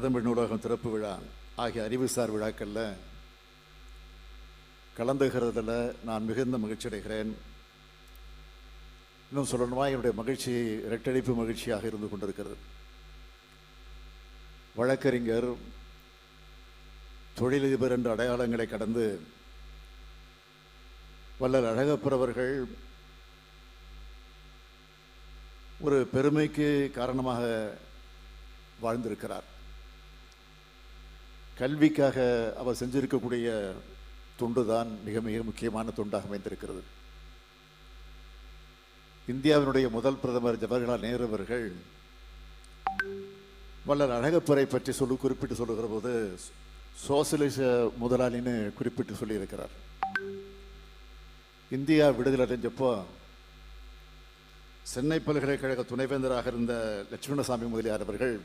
பிரதமர் நூலகம் திறப்பு விழா ஆகிய அறிவுசார் விழாக்களில் கலந்துகிறதில் நான் மிகுந்த மகிழ்ச்சி அடைகிறேன். இன்னும் சொல்லணுமா, என்னுடைய மகிழ்ச்சி இரட்டடிப்பு மகிழ்ச்சியாக இருந்து கொண்டிருக்கிறது. வழக்கறிஞர், தொழிலதிபர் என்ற அடையாளங்களை கடந்து வள்ளல் அழகப்பர் அவர்கள் ஒரு பெருமைக்கு காரணமாக வாழ்ந்திருக்கிறார். கல்விக்காக அவர் செஞ்சிருக்கக்கூடிய தொண்டுதான் மிக மிக முக்கியமான தொண்டாக அமைந்திருக்கிறது. இந்தியாவினுடைய முதல் பிரதமர் ஜவஹர்லால் நேரு அவர்கள் வள்ளல் அழகப்பரை பற்றி குறிப்பிட்டு சொல்லுகிற போது சோசியலிச முதலாளின்னு குறிப்பிட்டு சொல்லியிருக்கிறார். இந்தியா விடுதலை அடைஞ்சப்போ சென்னை பல்கலைக்கழக துணைவேந்தராக இருந்த லட்சுமணசாமி முதலியார் அவர்கள்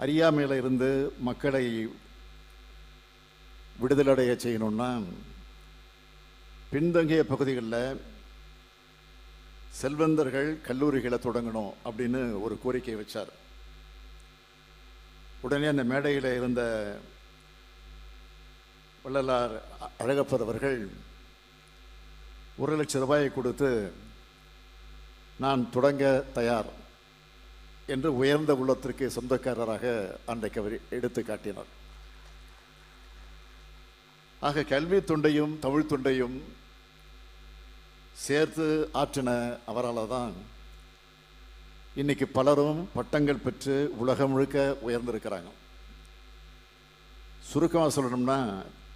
அறியாமையில் இருந்து மக்களை விடுதலை அடைய செய்யணும்னா பின்தங்கிய பகுதிகளில் செல்வந்தர்கள் கல்லூரிகளை தொடங்கணும் அப்படின்னு ஒரு கோரிக்கை வச்சார். உடனே அந்த மேடையில் இருந்த வள்ளலார் அழகப்பர் அவர்கள் 1,00,000 ரூபாயை கொடுத்து நான் தொடங்க தயார் என்று உயர்ந்த உள்ளத்திற்கு சொந்தக்காரராக அன்றைக்கு அவர் எடுத்து காட்டினார். ஆக கல்வி தொண்டையும் தமிழ் தொண்டையும் சேர்த்து ஆற்றின அவரால் தான் இன்னைக்கு பலரும் பட்டங்கள் பெற்று உலகம் முழுக்க உயர்ந்திருக்கிறாங்க. சுருக்கமாக சொல்லணும்னா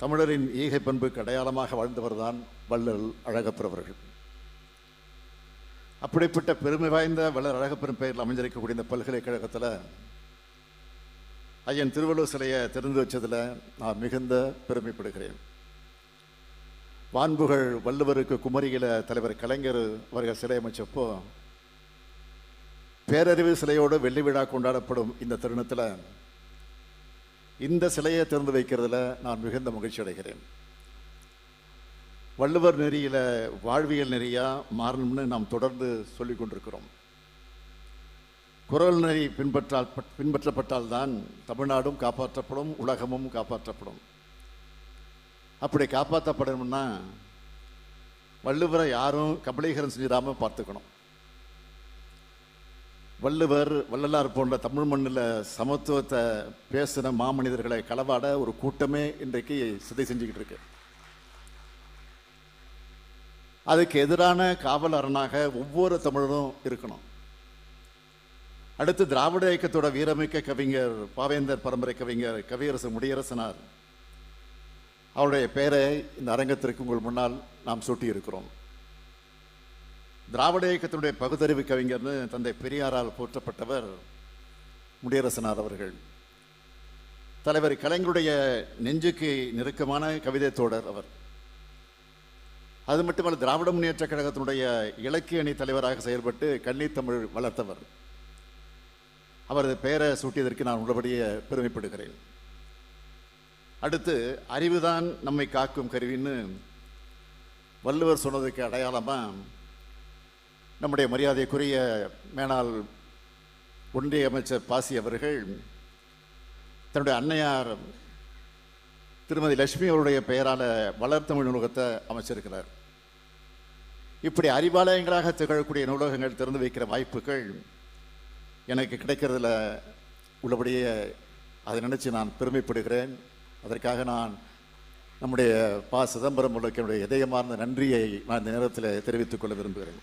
தமிழரின் ஈகை பண்புக்கு அடையாளமாக வாழ்ந்தவர் தான் வள்ளல் அழகப்பர் அவர்கள். அப்படிப்பட்ட பெருமை வாய்ந்த வள்ளல் அழகப்பெரும் பெயரில் அமைஞ்சிருக்கக்கூடிய இந்த பல்கலைக்கழகத்தில் ஐயன் திருவள்ளுவர் சிலையை திறந்து வச்சதில் நான் மிகுந்த பெருமைப்படுகிறேன். வான்புகழ் வள்ளுவருக்கு குமரியில தலைவர் கலைஞர் அவர்கள் சிலை அமைச்சப்போ பேரறிவு சிலையோடு வெள்ளி விழா கொண்டாடப்படும் இந்த தருணத்தில் இந்த சிலையை திறந்து வைக்கிறதுல நான் மிகுந்த மகிழ்ச்சி அடைகிறேன். வள்ளுவர் நெறியில வாழ்வியல் நெறியா மாறணும்னு நாம் தொடர்ந்து சொல்லிக் கொண்டிருக்கிறோம். குறள் நெறி பின்பற்றப்பட்டால் தான் தமிழ்நாடும் காப்பாற்றப்படும், உலகமும் காப்பாற்றப்படும். அப்படி காப்பாற்றப்படணும்னா வள்ளுவரை யாரும் கபலீகரம் செஞ்சிடாம பார்த்துக்கணும். வள்ளுவர், வள்ளலார் போன்ற தமிழ் மண்ணில் சமத்துவத்தை பேசின மாமனிதர்களை களவாட ஒரு கூட்டமே இன்றைக்கு சிதை செஞ்சுக்கிட்டு இருக்கு. அதுக்கு எதிரான காவல் அரணாக ஒவ்வொரு தமிழரும் இருக்கணும். அடுத்து திராவிட இயக்கத்தோட வீரமிக்க கவிஞர், பாவேந்தர் பரம்பரை கவிஞர் கவியரசு முடியரசனார் அவருடைய பெயரை இந்த அரங்கத்திற்கு உங்கள் முன்னால் நாம் சூட்டி இருக்கிறோம். திராவிட இயக்கத்தினுடைய பகுத்தறிவு கவிஞர்னு தந்தை பெரியாரால் போற்றப்பட்டவர் முடியரசனார் அவர்கள். தலைவர் கலைஞருடைய நெஞ்சுக்கு நெருக்கமான கவிதை தோழர் அவர். அது மட்டுமல்ல, திராவிட முன்னேற்ற கழகத்தினுடைய இலக்கிய அணி தலைவராக செயல்பட்டு கன்னித்தமிழ் வளர்த்தவர். அவரது பெயரை சூட்டியதற்கு நான் உள்ளபடியே பெருமைப்படுகிறேன். அடுத்து, அறிவுதான் நம்மை காக்கும் கருவின்னு வள்ளுவர் சொன்னதுக்கு அடையாளமாக நம்முடைய மரியாதைக்குரிய மேனாள் ஒன்றிய அமைச்சர் பாசி அவர்கள் தன்னுடைய அன்னையார் திருமதி லட்சுமி அவருடைய பெயரால் வளர்த்தமிழ் நூலகத்தை அமைச்சிருக்கிறார். இப்படி அறிவாலயங்களாக திகழக்கூடிய நூலகங்கள் திறந்து வைக்கிற வாய்ப்புகள் எனக்கு கிடைக்கிறதுல உள்ளபடியே அதை நினச்சி நான் பெருமைப்படுகிறேன். அதற்காக நான் நம்முடைய சிதம்பரம் அவர்களுக்கு என்னுடைய இதயமார்ந்த நன்றியை நான் இந்த நேரத்தில் தெரிவித்துக் கொள்ள விரும்புகிறேன்.